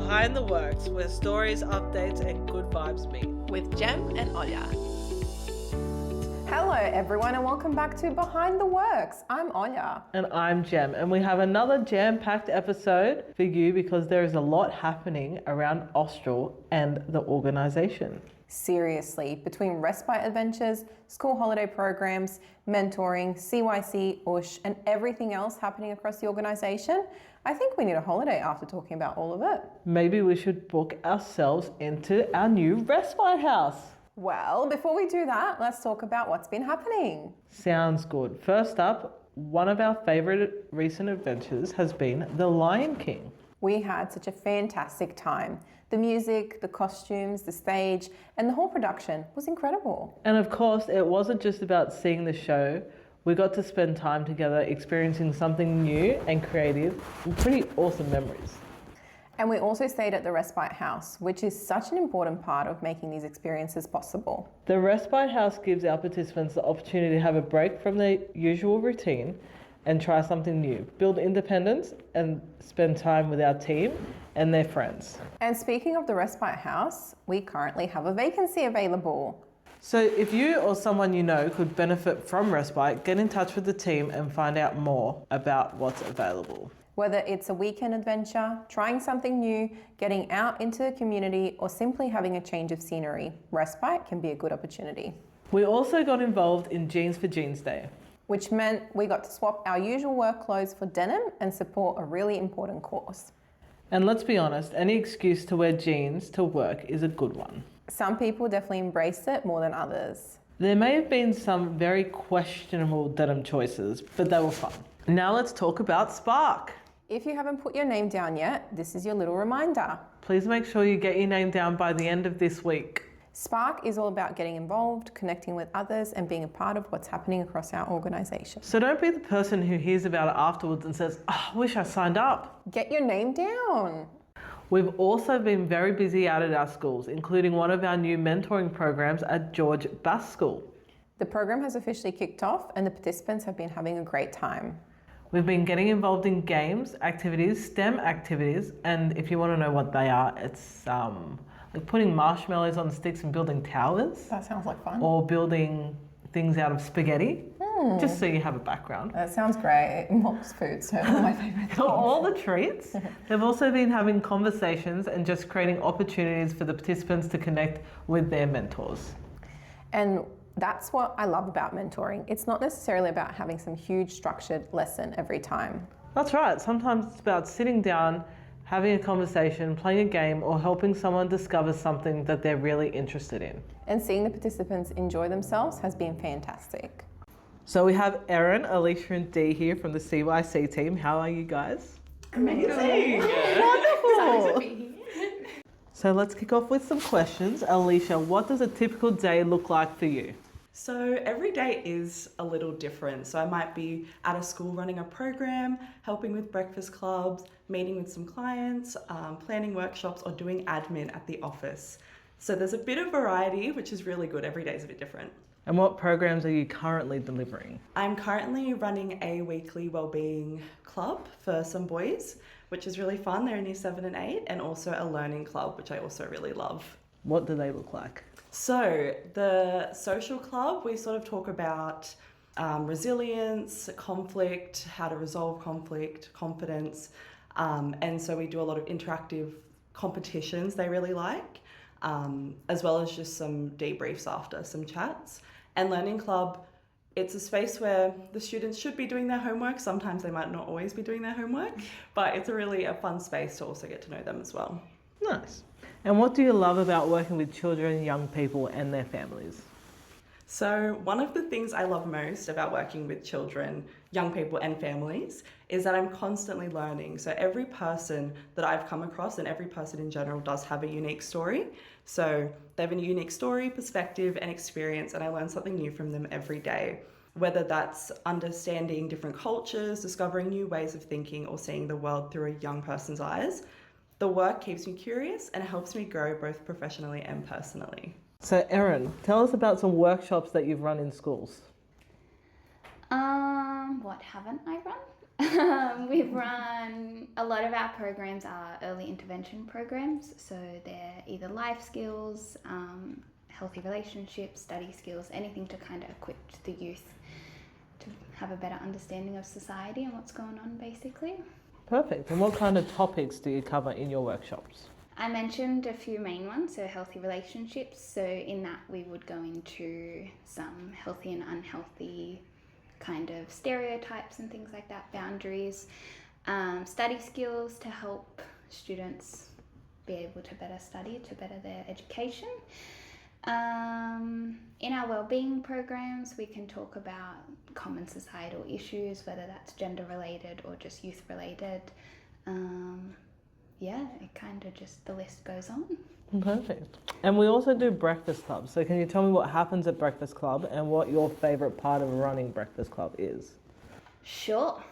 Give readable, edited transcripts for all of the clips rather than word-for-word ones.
Behind the Works, where stories, updates, and good vibes meet. With Jem and Olya. Hello everyone and welcome back to Behind the Works. I'm Olya. And I'm Jem, and we have another jam-packed episode for you because there is a lot happening around Austral and the organisation. Seriously, between respite adventures, school holiday programs, mentoring, CYC, OOSH, and everything else happening across the organisation, I think we need a holiday after talking about all of it. Maybe we should book ourselves into our new respite house. Well, before we do that, let's talk about what's been happening. Sounds good. First up, one of our favourite recent adventures has been The Lion King. We had such a fantastic time. The music, the costumes, the stage, and the whole production was incredible. And of course, it wasn't just about seeing the show. We got to spend time together experiencing something new and creative and pretty awesome memories. And we also stayed at the respite house, which is such an important part of making these experiences possible. The respite house gives our participants the opportunity to have a break from their usual routine and try something new, build independence and spend time with our team and their friends. And speaking of the respite house, we currently have a vacancy available. So if you or someone you know could benefit from respite, get in touch with the team and find out more about what's available. Whether it's a weekend adventure, trying something new, getting out into the community, or simply having a change of scenery, respite can be a good opportunity. We also got involved in Jeans for Jeans Day, which meant we got to swap our usual work clothes for denim and support a really important cause. And let's be honest, any excuse to wear jeans to work is a good one. Some people definitely embraced it more than others. There may have been some very questionable denim choices, but they were fun. Now let's talk about Spark. If you haven't put your name down yet, this is your little reminder. Please make sure you get your name down by the end of this week. Spark is all about getting involved, connecting with others, and being a part of what's happening across our organisation. So don't be the person who hears about it afterwards and says, oh, I wish I signed up. Get your name down. We've also been very busy out at our schools, including one of our new mentoring programs at George Bass School. The program has officially kicked off and the participants have been having a great time. We've been getting involved in games, activities, STEM activities, and if you want to know what they are, it's like putting marshmallows on sticks and building towers. That sounds like fun. Or building things out of spaghetti, just so you have a background. That sounds great. Mop's food, so one of my favourite things. All the treats. They've also been having conversations and just creating opportunities for the participants to connect with their mentors. And that's what I love about mentoring. It's not necessarily about having some huge structured lesson every time. That's right. Sometimes it's about sitting down, having a conversation, playing a game, or helping someone discover something that they're really interested in. And seeing the participants enjoy themselves has been fantastic. So we have Erin, Alicia, and Dee here from the CYC team. How are you guys? Amazing. Wonderful. So let's kick off with some questions. Alicia, what does a typical day look like for you? So every day is a little different. So I might be at a school running a program, helping with breakfast clubs, meeting with some clients, planning workshops, or doing admin at the office. So there's a bit of variety, which is really good. Every day is a bit different. And what programs are you currently delivering? I'm currently running a weekly wellbeing club for some boys, which is really fun. They're in year 7 and 8, and also a learning club, which I also really love. What do they look like? So the social club, we sort of talk about resilience, conflict, how to resolve conflict, confidence. And so we do a lot of interactive competitions they really like, as well as just some debriefs after, some chats. And learning club, it's a space where the students should be doing their homework. Sometimes they might not always be doing their homework, but it's a fun space to also get to know them as well. Nice. And what do you love about working with children, young people, and their families? So one of the things I love most about working with children, young people and families is that I'm constantly learning. So every person that I've come across and every person in general does have a unique story. So they have a unique story, perspective and experience, and I learn something new from them every day. Whether that's understanding different cultures, discovering new ways of thinking, or seeing the world through a young person's eyes, the work keeps me curious and it helps me grow both professionally and personally. So Erin, tell us about some workshops that you've run in schools. What haven't I run? We've run, a lot of our programs are early intervention programs, so they're either life skills, healthy relationships, study skills, anything to kind of equip the youth to have a better understanding of society and what's going on, basically. Perfect. And what kind of topics do you cover in your workshops? I mentioned a few main ones, so healthy relationships. So in that we would go into some healthy and unhealthy kind of stereotypes and things like that, boundaries, study skills to help students be able to better study, to better their education. In our wellbeing programs, we can talk about common societal issues, whether that's gender related or just youth related. It kind of just, the list goes on. Perfect. And we also do breakfast clubs. So can you tell me what happens at breakfast club and what your favourite part of running breakfast club is? Sure.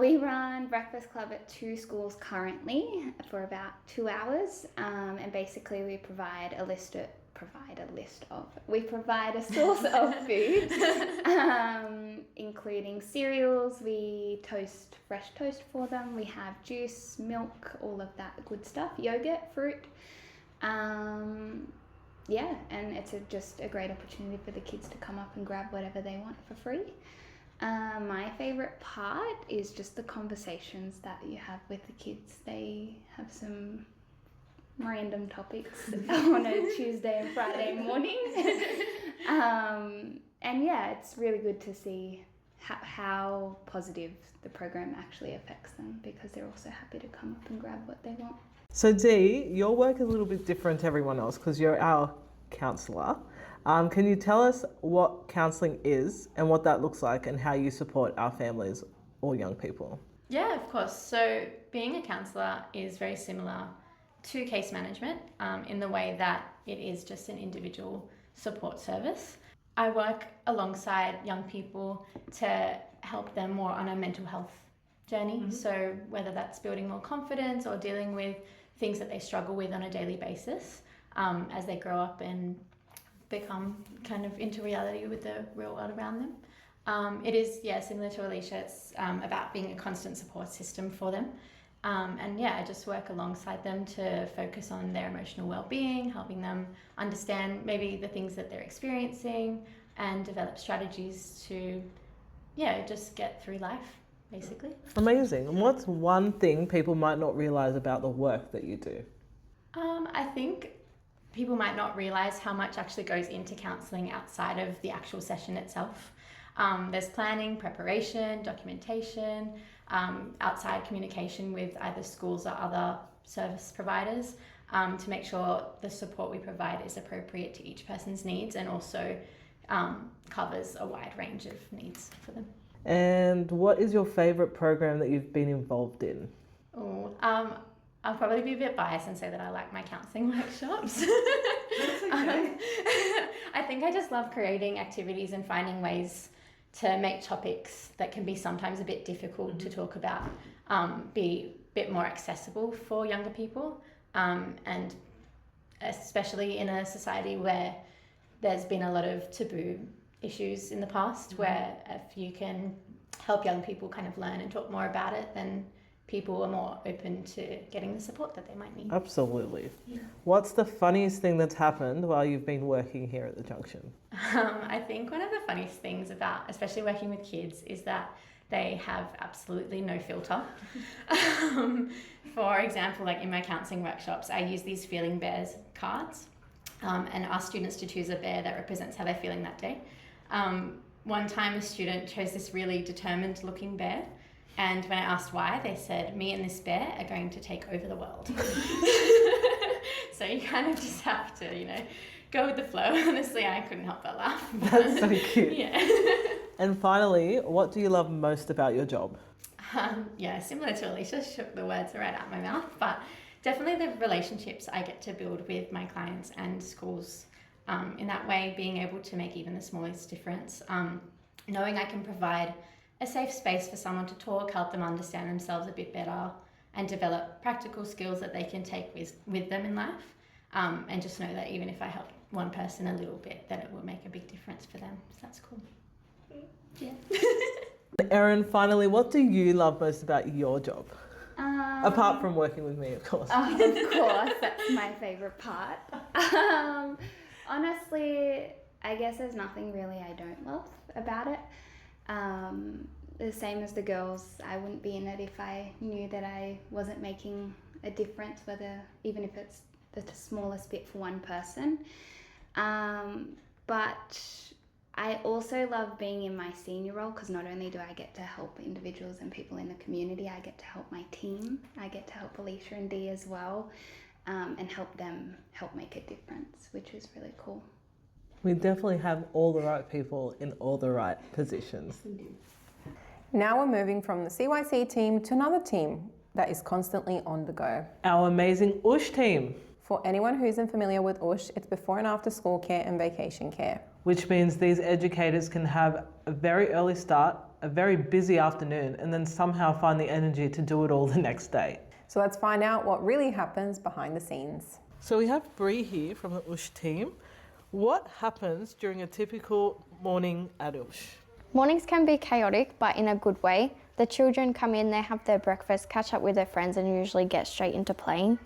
We run breakfast club at 2 schools currently for about 2 hours, and basically we provide a source of food, including cereals. We toast fresh toast for them. We have juice, milk, all of that good stuff, yogurt, fruit. And it's just a great opportunity for the kids to come up and grab whatever they want for free. My favourite part is just the conversations that you have with the kids. They have some random topics on a Tuesday and Friday morning. It's really good to see how positive the program actually affects them, because they're also happy to come up and grab what they want. So Dee, your work is a little bit different to everyone else because you're our counsellor. Can you tell us what counselling is and what that looks like and how you support our families or young people? Yeah, of course. So being a counsellor is very similar to case management in the way that it is just an individual support service. I work alongside young people to help them more on a mental health journey. Mm-hmm. So whether that's building more confidence or dealing with things that they struggle with on a daily basis as they grow up and become kind of into reality with the real world around them. It is, similar to Alicia, it's about being a constant support system for them. I just work alongside them to focus on their emotional well-being, helping them understand maybe the things that they're experiencing and develop strategies to, just get through life, basically. Amazing. And what's one thing people might not realise about the work that you do? I think people might not realise how much actually goes into counselling outside of the actual session itself. There's planning, preparation, documentation, outside communication with either schools or other service providers to make sure the support we provide is appropriate to each person's needs and also covers a wide range of needs for them. And what is your favourite program that you've been involved in? I'll probably be a bit biased and say that I like my counselling workshops. I think I just love creating activities and finding ways to make topics that can be sometimes a bit difficult to talk about be a bit more accessible for younger people, and especially in a society where there's been a lot of taboo issues in the past, where if you can help young people kind of learn and talk more about it, then people are more open to getting the support that they might need. Absolutely. Yeah. What's the funniest thing that's happened while you've been working here at the Junction? I think one of the funniest things about, especially working with kids, is that they have absolutely no filter. For example, like in my counselling workshops, I use these feeling bears cards and ask students to choose a bear that represents how they're feeling that day. One time a student chose this really determined looking bear, and when I asked why, they said, me and this bear are going to take over the world. So you kind of just have to, go with the flow. Honestly, I couldn't help but laugh. That's so cute. Yeah. And finally, what do you love most about your job? Similar to Alicia, shook the words right out my mouth, but definitely the relationships I get to build with my clients and schools. In that way, being able to make even the smallest difference, knowing I can provide a safe space for someone to talk, help them understand themselves a bit better, and develop practical skills that they can take with them in life, and just know that even if I help one person a little bit, that it will make a big difference for them. So that's cool. Yeah. Erin, finally, what do you love most about your job? Apart from working with me, of course. Of course, that's my favourite part. Honestly, I guess there's nothing really I don't love about it. The same as the girls, I wouldn't be in it if I knew that I wasn't making a difference, even if it's the smallest bit for one person. But I also love being in my senior role because not only do I get to help individuals and people in the community, I get to help my team. I get to help Alicia and Dee as well, and help them make a difference, which is really cool. We definitely have all the right people in all the right positions. Now we're moving from the CYC team to another team that is constantly on the go. Our amazing OOSH team. For anyone who isn't familiar with OOSH, it's before and after school care and vacation care. Which means these educators can have a very early start, a very busy afternoon, and then somehow find the energy to do it all the next day. So let's find out what really happens behind the scenes. So we have Bree here from the OOSH team. What happens during a typical morning at OOSH? Mornings can be chaotic, but in a good way. The children come in, they have their breakfast, catch up with their friends, and usually get straight into playing.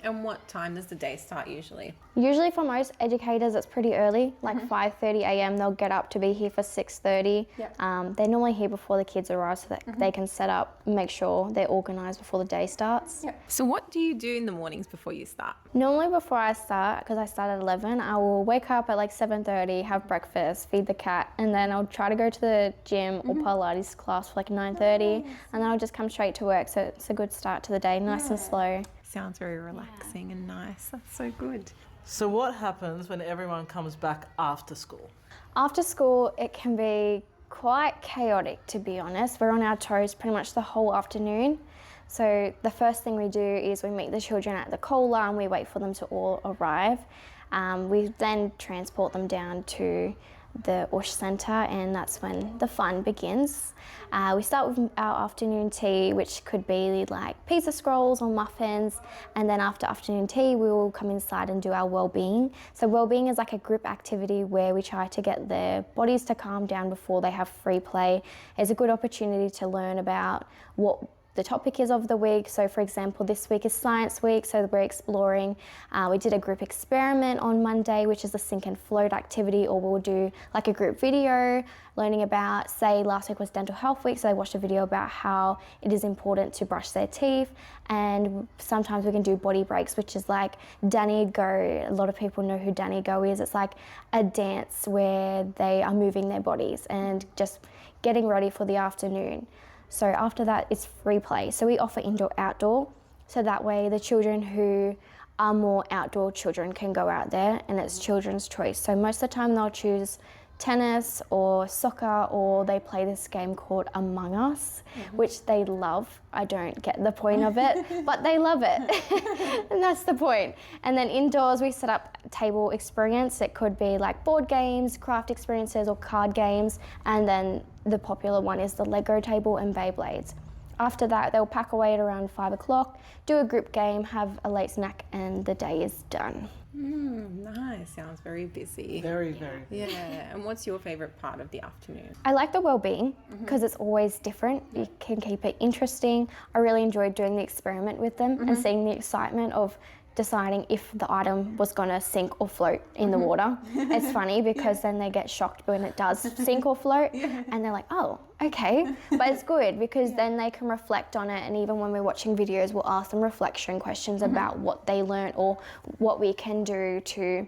And what time does the day start usually? Usually for most educators, it's pretty early, like 5:30 a.m. They'll get up to be here for 6:30. Yep. They're normally here before the kids arrive so that they can set up, make sure they're organised before the day starts. Yep. So what do you do in the mornings before you start? Normally before I start, because I start at 11, I will wake up at like 7:30, have breakfast, feed the cat, and then I'll try to go to the gym or Pilates class for like 9:30, and then I'll just come straight to work. So it's a good start to the day, nice and slow. Sounds very relaxing and nice. That's so good. So what happens when everyone comes back after school? After school, it can be quite chaotic, to be honest. We're on our toes pretty much the whole afternoon. So the first thing we do is we meet the children at the cola and we wait for them to all arrive. We then transport them down to the OOSH Centre, and that's when the fun begins. We start with our afternoon tea, which could be like pizza scrolls or muffins, and then after afternoon tea we will come inside and do our well-being. So well-being is like a group activity where we try to get their bodies to calm down before they have free play. It's a good opportunity to learn about what the topic is of the week. So for example, this week is Science Week, so we're exploring. We did a group experiment on Monday, which is a sink and float activity, or we'll do like a group video learning about, say last week was Dental Health Week, so they watched a video about how it is important to brush their teeth. And sometimes we can do body breaks, which is like Danny Go. A lot of people know who Danny Go is. It's like a dance where they are moving their bodies and just getting ready for the afternoon. So after that, it's free play. So we offer indoor-outdoor, so that way the children who are more outdoor children can go out there, and it's children's choice. So most of the time they'll choose tennis or soccer, or they play this game called Among Us, which they love. I don't get the point of it, but they love it. And that's the point. And then indoors, we set up table experience. It could be like board games, craft experiences, or card games. And then the popular one is the Lego table and Beyblades. After that, they'll pack away at around 5 o'clock, do a group game, have a late snack, and the day is done. Nice. Sounds very busy. Very, very. Yeah. And what's your favourite part of the afternoon? I like the well-being because it's always different. You can keep it interesting. I really enjoyed doing the experiment with them and seeing the excitement of deciding if the item was going to sink or float in the water. It's funny because then they get shocked when it does sink or float and they're like, oh, okay. But it's good because then they can reflect on it, and even when we're watching videos, we'll ask them reflection questions about what they learned or what we can do to,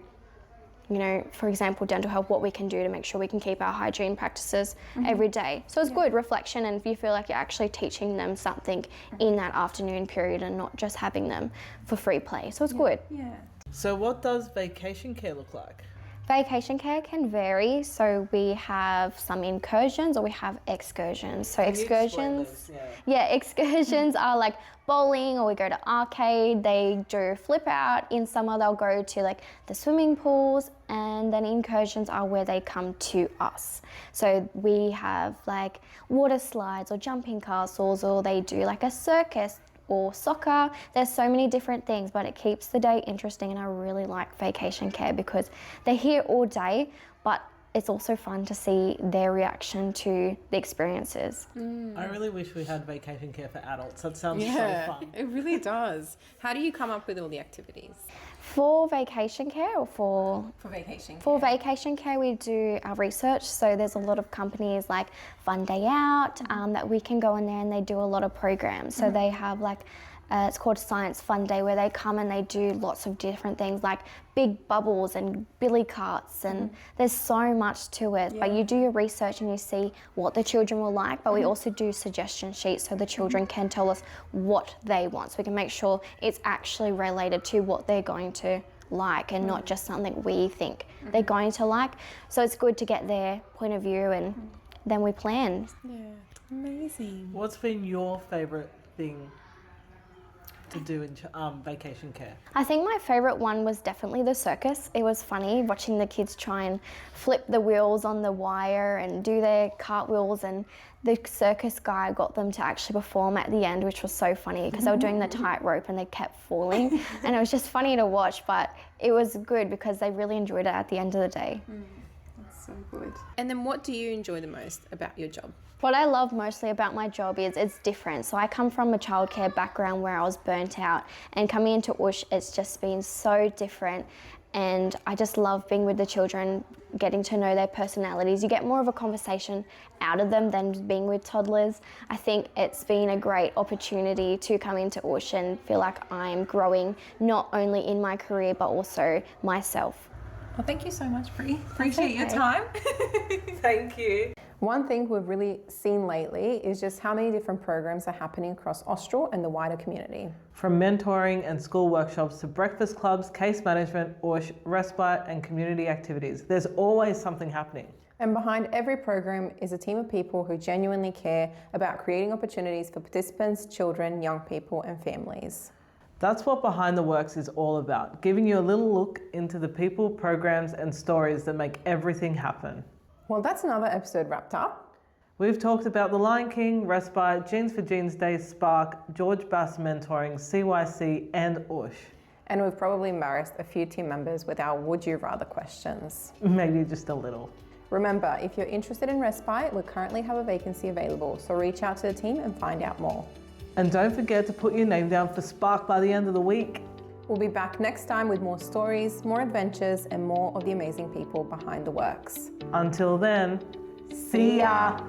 you know, for example, dental health, what we can do to make sure we can keep our hygiene practices every day. So it's good reflection, and if you feel like you're actually teaching them something in that afternoon period and not just having them for free play. So it's good. Yeah. So what does vacation care look like? Vacation care can vary. So we have some incursions or we have excursions. So Can you explain excursions, those? excursions are like bowling, or we go to arcade. They do flip out. In summer they'll go to like the swimming pools, and then incursions are where they come to us. So we have like water slides or jumping castles, or they do like a circus or soccer. There's so many different things, but it keeps the day interesting, and I really like vacation care because they're here all day, but it's also fun to see their reaction to the experiences. I really wish we had vacation care for adults. That sounds so fun. It really does. How do you come up with all the activities? For vacation care or for vacation For vacation care, we do our research. So there's a lot of companies like Fun Day Out that we can go in there, and they do a lot of programs. So they have like, it's called Science Fun Day, where they come and they do lots of different things like big bubbles and billy carts, and there's so much to it. But you do your research and you see what the children will like, but we also do suggestion sheets so the children can tell us what they want, so we can make sure it's actually related to what they're going to like and not just something we think they're going to like. So it's good to get their point of view, and then we plan. Yeah, amazing. What's been your favourite thing to do in vacation care? I think my favourite one was definitely the circus. It was funny watching the kids try and flip the wheels on the wire and do their cartwheels, and the circus guy got them to actually perform at the end, which was so funny because they were doing the tightrope and they kept falling, and it was just funny to watch, but it was good because they really enjoyed it at the end of the day. That's so good. And then what do you enjoy the most about your job? What I love mostly about my job is it's different. So I come from a childcare background where I was burnt out, and coming into OOSH, it's just been so different. And I just love being with the children, getting to know their personalities. You get more of a conversation out of them than being with toddlers. I think it's been a great opportunity to come into OOSH and feel like I'm growing not only in my career but also myself. Well, thank you so much, Bri. Appreciate your time. Thank you. One thing we've really seen lately is just how many different programs are happening across Austral and the wider community. From mentoring and school workshops to breakfast clubs, case management, OOSH, respite and community activities, there's always something happening. And behind every program is a team of people who genuinely care about creating opportunities for participants, children, young people and families. That's what Behind the Works is all about, giving you a little look into the people, programs and stories that make everything happen. Well, that's another episode wrapped up. We've talked about The Lion King, Respite, Jeans for Jeans Day, Spark, George Bass Mentoring, CYC and OOSH. And we've probably embarrassed a few team members with our would you rather questions. Maybe just a little. Remember, if you're interested in Respite, we currently have a vacancy available, so reach out to the team and find out more. And don't forget to put your name down for Spark by the end of the week. We'll be back next time with more stories, more adventures, and more of the amazing people behind the works. Until then, see ya!